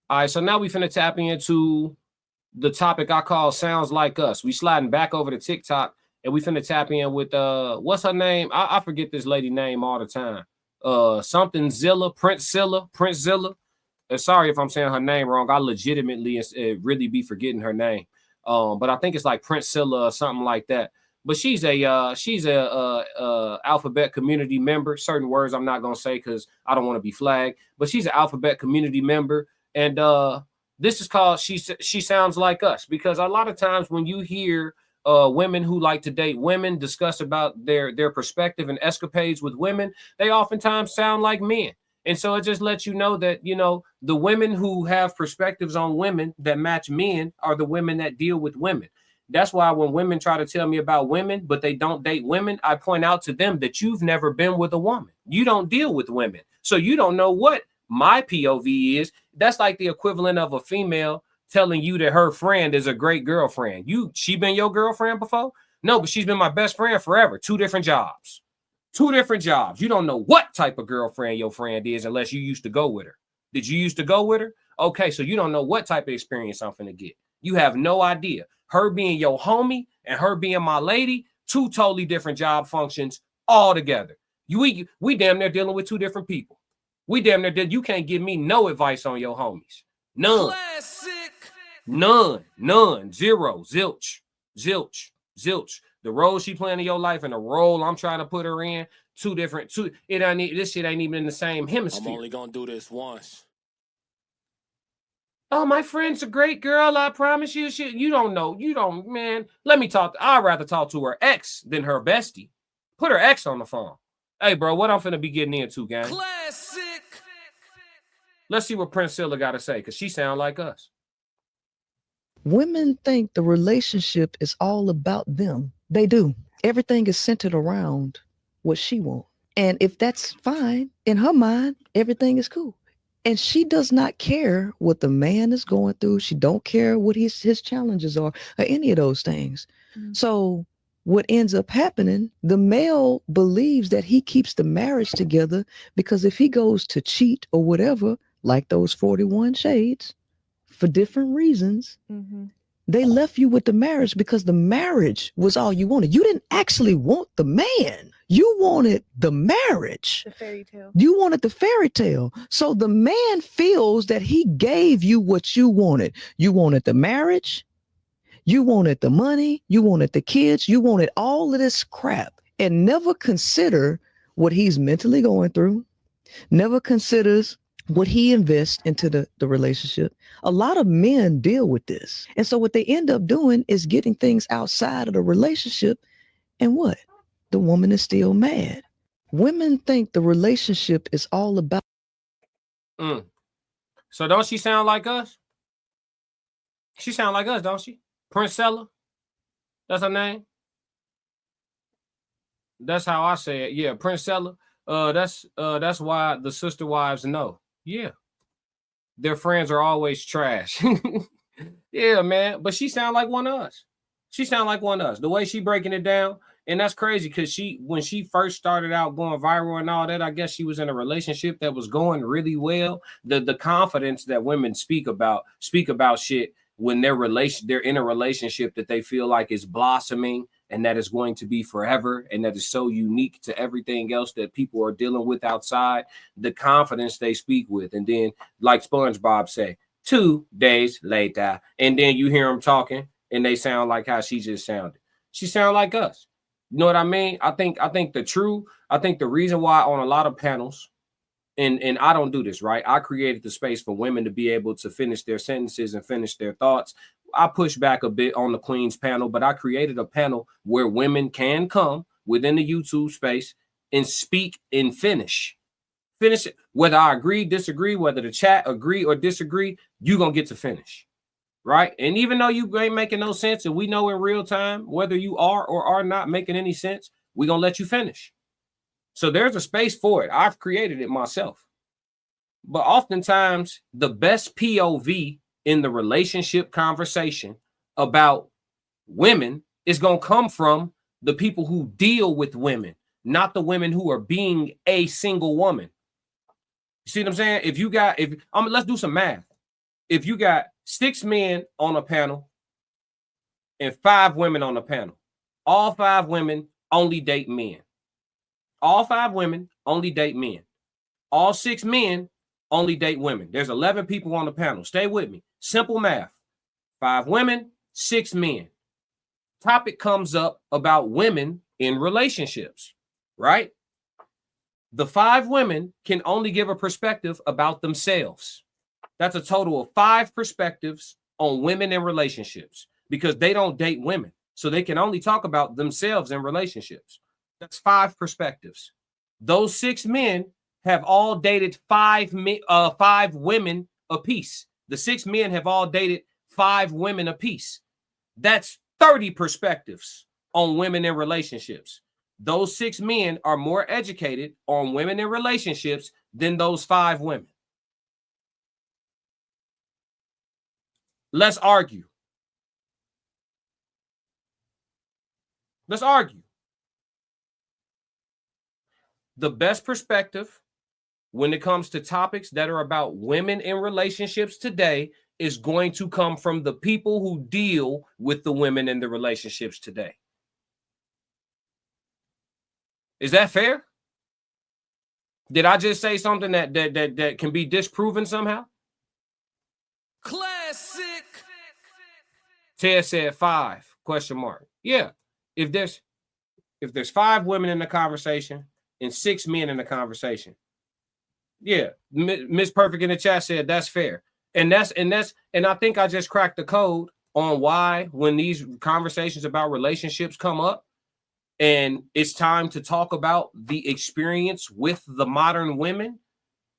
All right, so now we finna tap into the topic I call sounds like us. We sliding back over to TikTok and we finna tap in with what's her name? I forget this lady name all the time. Something Zilla, Prince Zilla. Sorry if I'm saying her name wrong. I legitimately really be forgetting her name. But I think it's like Prince Zilla or something like that. But she's a alphabet community member. Certain words I'm not gonna say because I don't want to be flagged. But she's an alphabet community member, and this is called she sounds like us, because a lot of times when you hear women who like to date women discuss about their perspective and escapades with women, they oftentimes sound like men. And so it just lets you know that, you know, the women who have perspectives on women that match men are the women that deal with women. That's why when women try to tell me about women, but they don't date women, I point out to them that you've never been with a woman. You don't deal with women. So you don't know what my POV is. That's like the equivalent of a female telling you that her friend is a great girlfriend. She been your girlfriend before? No, but she's been my best friend forever. Two different jobs. Two different jobs. You don't know what type of girlfriend your friend is unless you used to go with her. Did you used to go with her? Okay, so you don't know what type of experience I'm finna get. You have no idea. Her being your homie and her being my lady, two totally different job functions altogether. We damn near dealing with two different people. We damn near did. You can't give me no advice on your homies. None. Classic. None. Zero. Zilch. The role she playing in your life and the role I'm trying to put her in, two different. This shit ain't even in the same hemisphere. I'm only gonna do this once. Oh, my friend's a great girl. I promise you. Shit, you don't know. You don't, man. Let me talk. I'd rather talk to her ex than her bestie. Put her ex on the phone. Hey, bro, what I'm finna be getting into, gang? Classic. Let's see what Prince Silla got to say, because she sound like us. Women think the relationship is all about them. They do. Everything is centered around what she wants. And if that's fine, in her mind, everything is cool. And she does not care what the man is going through. She don't care what his challenges are or any of those things. Mm-hmm. So what ends up happening, the male believes that he keeps the marriage together because if he goes to cheat or whatever, like those 41 shades, for different reasons, mm-hmm. They left you with the marriage because the marriage was all you wanted. You didn't actually want the man. You wanted the marriage. The fairy tale. You wanted the fairy tale. So the man feels that he gave you what you wanted. You wanted the marriage. You wanted the money. You wanted the kids. You wanted all of this crap and never consider what he's mentally going through. Never considers what he invests into the relationship. A lot of men deal with this. And so what they end up doing is getting things outside of the relationship. And what? The woman is still mad. Women think the relationship is all about. So don't she sound like us? She sound like us, don't she? Princella? That's her name? That's how I say it. Yeah, Princella. That's why the sister wives know. Yeah. Their friends are always trash. Yeah, man. But she sound like one of us. She sound like one of us. The way she breaking it down. And that's crazy because when she first started out going viral and all that, I guess she was in a relationship that was going really well. The confidence that women speak about shit when they're in a relationship that they feel like is blossoming and that is going to be forever and that is so unique to everything else that people are dealing with outside, the confidence they speak with. And then, like SpongeBob say, 2 days later, and then you hear them talking and they sound like how she just sounded. She sound like us. You know what I mean? I think the reason why on a lot of panels, and I don't do this, right? I created the space for women to be able to finish their sentences and finish their thoughts. I push back a bit on the Queen's panel, but I created a panel where women can come within the YouTube space and speak and finish it. Whether I agree, disagree, whether the chat agree or disagree, you're going to get to finish, right? And even though you ain't making no sense and we know in real time whether you are or are not making any sense, we're going to let you finish. So there's a space for it. I've created it myself. But oftentimes, the best POV in the relationship conversation about women is going to come from the people who deal with women, not the women who are being a single woman. You see what I'm saying? Let's do some math. if you got 6 men on a panel and 5 women on the panel, all 5 women only date men. All 5 women only date men. All 6 men only date women. There's 11 people on the panel. Stay with me. Simple math. 5 women, 6 men. Topic comes up about women in relationships, right? The 5 women can only give a perspective about themselves. That's a total of 5 perspectives on women in relationships because they don't date women. So they can only talk about themselves in relationships. That's 5 perspectives. Those 6 men have all dated 5 women apiece. The 6 men have all dated 5 women apiece. That's 30 perspectives on women in relationships. Those 6 men are more educated on women in relationships than those 5 women. Let's argue. Let's argue. The best perspective when it comes to topics that are about women in relationships today is going to come from the people who deal with the women in the relationships today. Is that fair? Did I just say something that can be disproven somehow? Classic. Ted said 5, question mark. Yeah. If there's 5 women in the conversation and 6 men in the conversation. Yeah. Miss Perfect in the chat said that's fair. And I think I just cracked the code on why when these conversations about relationships come up and it's time to talk about the experience with the modern women,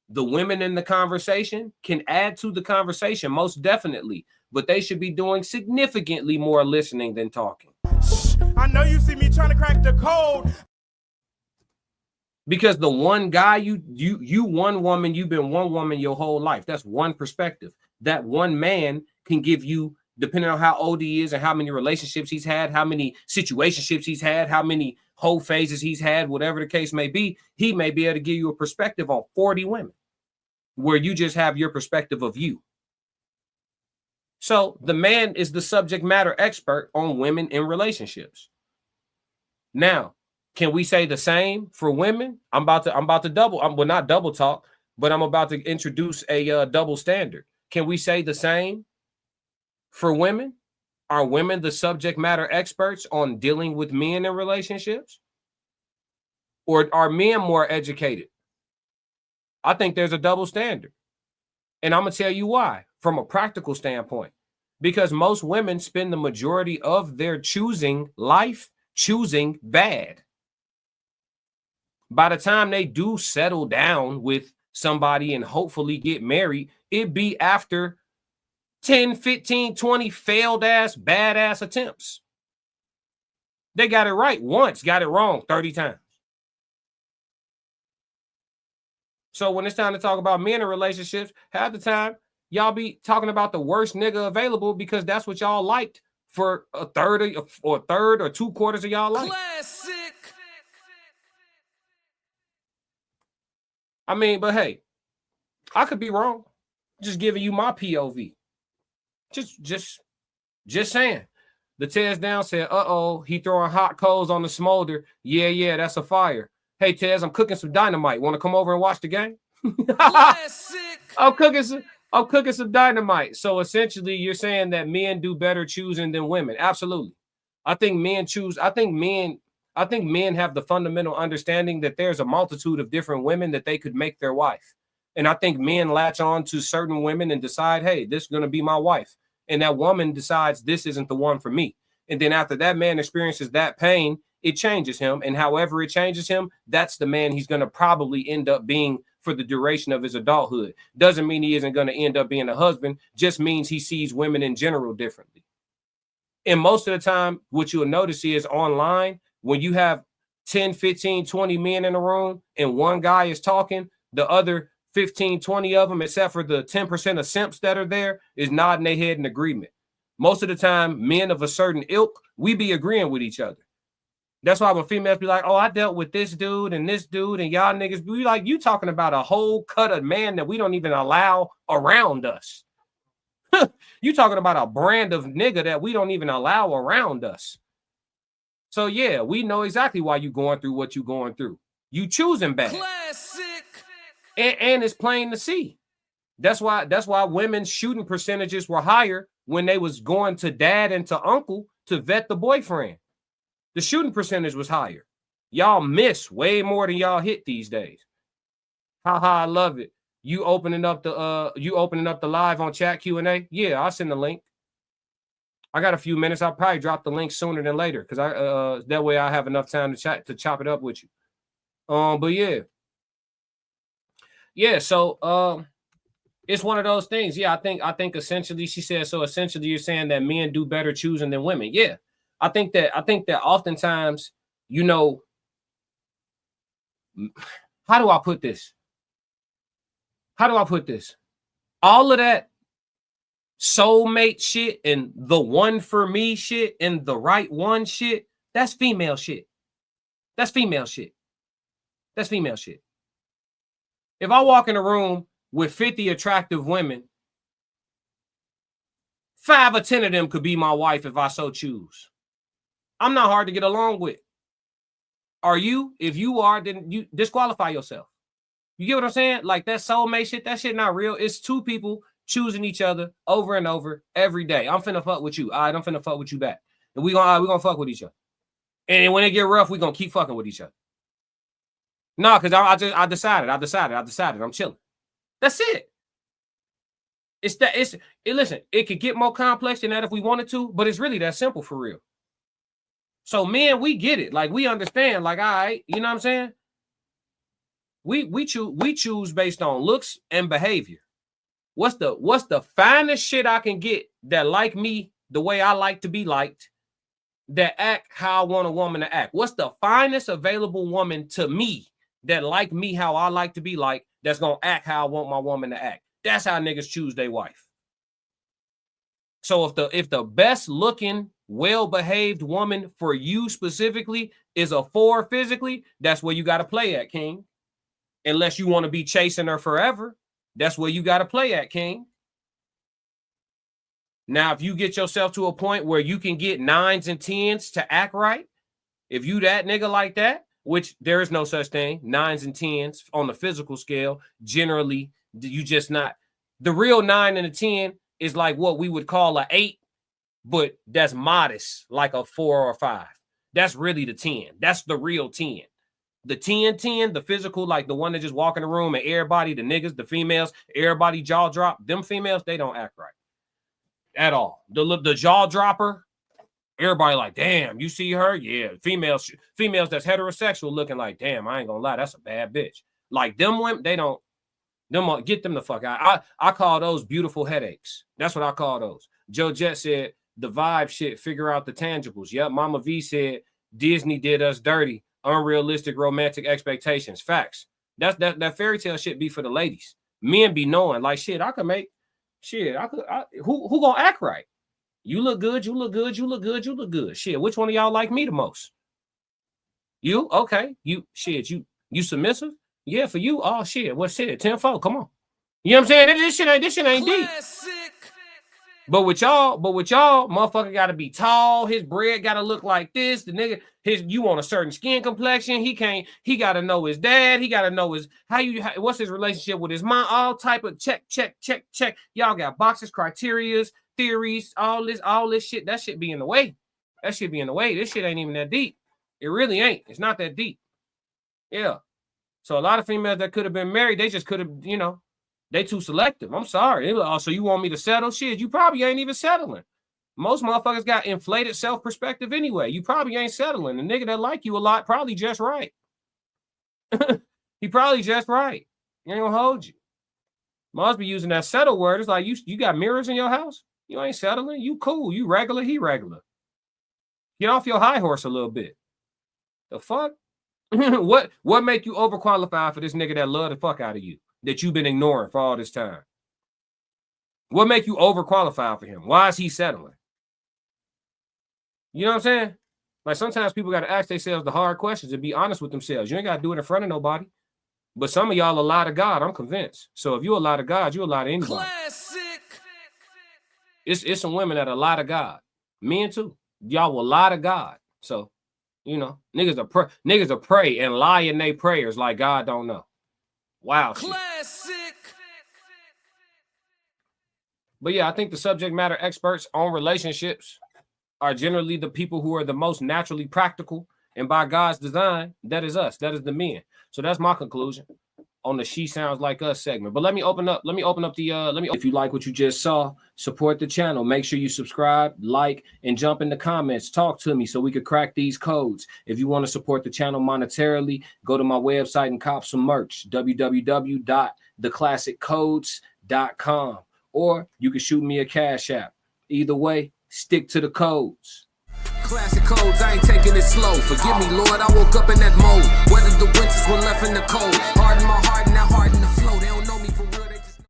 the women in the conversation can add to the conversation, most definitely, but they should be doing significantly more listening than talking. I know you see me trying to crack the code. Because the one guy, you one woman, you've been one woman your whole life. That's one perspective. That one man can give you, depending on how old he is and how many relationships he's had, how many situationships he's had, how many whole phases he's had, whatever the case may be, he may be able to give you a perspective on 40 women where you just have your perspective of you. So the man is the subject matter expert on women in relationships. Now, can we say the same for women? I'm about to double. Well, not double talk, but I'm about to introduce a double standard. Can we say the same for women? Are women the subject matter experts on dealing with men in relationships? Or are men more educated? I think there's a double standard. And I'm going to tell you why, from a practical standpoint. Because most women spend the majority of their choosing life choosing bad. By the time they do settle down with somebody and hopefully get married, it be after 10, 15, 20 failed ass, badass attempts. They got it right once, got it wrong 30 times. So when it's time to talk about men in relationships, half the time, y'all be talking about the worst nigga available because that's what y'all liked for a third or 2 quarters of y'all life. Classic. I mean, but hey, I could be wrong. Just giving you my POV. Just saying. The Tez down said, he throwing hot coals on the smolder. Yeah, that's a fire. Hey, Tez, I'm cooking some dynamite. Want to come over and watch the game? Classic. I'm cooking some dynamite. So essentially, you're saying that men do better choosing than women. Absolutely. I think men have the fundamental understanding that there's a multitude of different women that they could make their wife. And I think men latch on to certain women and decide, hey, this is going to be my wife. And that woman decides this isn't the one for me. And then after that man experiences that pain, it changes him. And however it changes him, that's the man he's going to probably end up being for the duration of his adulthood. Doesn't mean he isn't going to end up being a husband, just means he sees women in general differently. And most of the time, what you'll notice is online, when you have 10, 15, 20 men in a room and one guy is talking, the other 15, 20 of them, except for the 10% of simps that are there, is nodding their head in agreement. Most of the time, men of a certain ilk, we be agreeing with each other. That's why when females be like, oh, I dealt with this dude and y'all niggas be like, you talking about a whole cut of man that we don't even allow around us. You talking about a brand of nigga that we don't even allow around us. So yeah, we know exactly why you going through what you going through. You choosing bad. Classic. And it's plain to see. That's why women's shooting percentages were higher when they was going to dad and to uncle to vet the boyfriend. The shooting percentage was higher. Y'all miss way more than y'all hit these days. Haha, I love it. You opening up the live on chat Q&A? Yeah, I'll send the link. I got a few minutes. I'll probably drop the link sooner than later because I that way I have enough time to chop it up with you. But yeah. Yeah, so it's one of those things. Yeah, I think essentially she said, so essentially you're saying that men do better choosing than women. Yeah. I think that oftentimes, you know, how do I put this? All of that soulmate shit and the one for me shit and the right one shit, that's female shit. That's female shit. If I walk in a room with 50 attractive women, 5 or 10 of them could be my wife if I so choose. I'm not hard to get along with. Are you? If you are, then you disqualify yourself. You get what I'm saying? Like that soulmate shit, that shit not real. It's two people choosing each other over and over every day. I'm finna fuck with you. All right, I'm finna fuck with you back. And we gonna fuck with each other. And when it get rough, we gonna keep fucking with each other. No, because I decided. I'm chilling. That's it. Listen, it could get more complex than that if we wanted to, but it's really that simple for real. So men, we get it. Like we understand, like, all right, you know what I'm saying? We choose based on looks and behavior. What's the finest shit I can get that like me the way I like to be liked, that act how I want a woman to act? What's the finest available woman to me that like me how I like to be liked, that's gonna act how I want my woman to act? That's how niggas choose their wife. So if the best looking, well-behaved woman for you specifically is a 4 physically, that's where you got to play at, King. Unless you want to be chasing her forever, that's where you got to play at, King. Now, if you get yourself to a point where you can get 9s and 10s to act right, if you that nigga like that, which there is no such thing, 9s and 10s on the physical scale, generally, you just not. The real 9 and a 10 is like what we would call an 8, but that's modest, like a 4 or 5. That's really the 10. That's the real 10. The 10, the physical, like the one that just walk in the room and everybody, the niggas, the females, everybody jaw drop. Them females, they don't act right at all. The jaw dropper, everybody like, damn, you see her? Yeah, females that's heterosexual looking like, damn, I ain't gonna lie, that's a bad bitch. Like them women, they don't. Get them the fuck out. I call those beautiful headaches. That's what I call those. Joe Jet said the vibe shit, figure out the tangibles. Yep. Mama V said Disney did us dirty. Unrealistic romantic expectations. Facts. That fairy tale shit be for the ladies. Men be knowing like shit. I could make shit. Who gonna act right? You look good. You look good. You look good. You look good. Shit. Which one of y'all like me the most? You okay? You shit. You submissive? Yeah, for you. Oh shit. What shit? 10-4. Come on. You know what I'm saying? This shit ain't deep. But with y'all, motherfucker gotta be tall. His bread gotta look like this. The nigga, you want a certain skin complexion. He gotta know his dad. He gotta know what's his relationship with his mom. All type of check. Y'all got boxes, criterias, theories, all this shit. That shit be in the way. This shit ain't even that deep. It really ain't. It's not that deep. Yeah. So a lot of females that could have been married, they just could have, they too selective. I'm sorry. So you want me to settle? Shit, you probably ain't even settling. Most motherfuckers got inflated self-perspective anyway. You probably ain't settling. The nigga that like you a lot probably just right. He probably just right. He ain't gonna hold you. Must be using that settle word. It's like you got mirrors in your house? You ain't settling. You cool. You regular. He regular. Get off your high horse a little bit. The fuck? What make you overqualified for this nigga that love the fuck out of you, that you've been ignoring for all this time? What make you overqualified for him? Why is he settling? You know what I'm saying? Like sometimes people got to ask themselves the hard questions and be honest with themselves. You ain't got to do it in front of nobody. But some of y'all a lie to God, I'm convinced. So if you a lie to God, you a lie to anybody. Classic. It's some women that are a lot of God. Men too. Y'all will lie to God. So, you know, niggas are pray and lie in their prayers like God don't know. Wow. Classic. But yeah, I think the subject matter experts on relationships are generally the people who are the most naturally practical. And by God's design, that is us. That is the men. So that's my conclusion on the She Sounds Like Us segment. But let me open up if you like what you just saw, support the channel. Make sure you subscribe, like, and jump in the comments. Talk to me so we could crack these codes. If you want to support the channel monetarily, go to my website and cop some merch, www.theclassiccodes.com. Or you can shoot me a Cash App. Either way, stick to the codes. Classic codes, I ain't taking it slow. Forgive me, Lord, I woke up in that mode. Weathered the winters when left in the cold. Harden my heart and now harden the flow.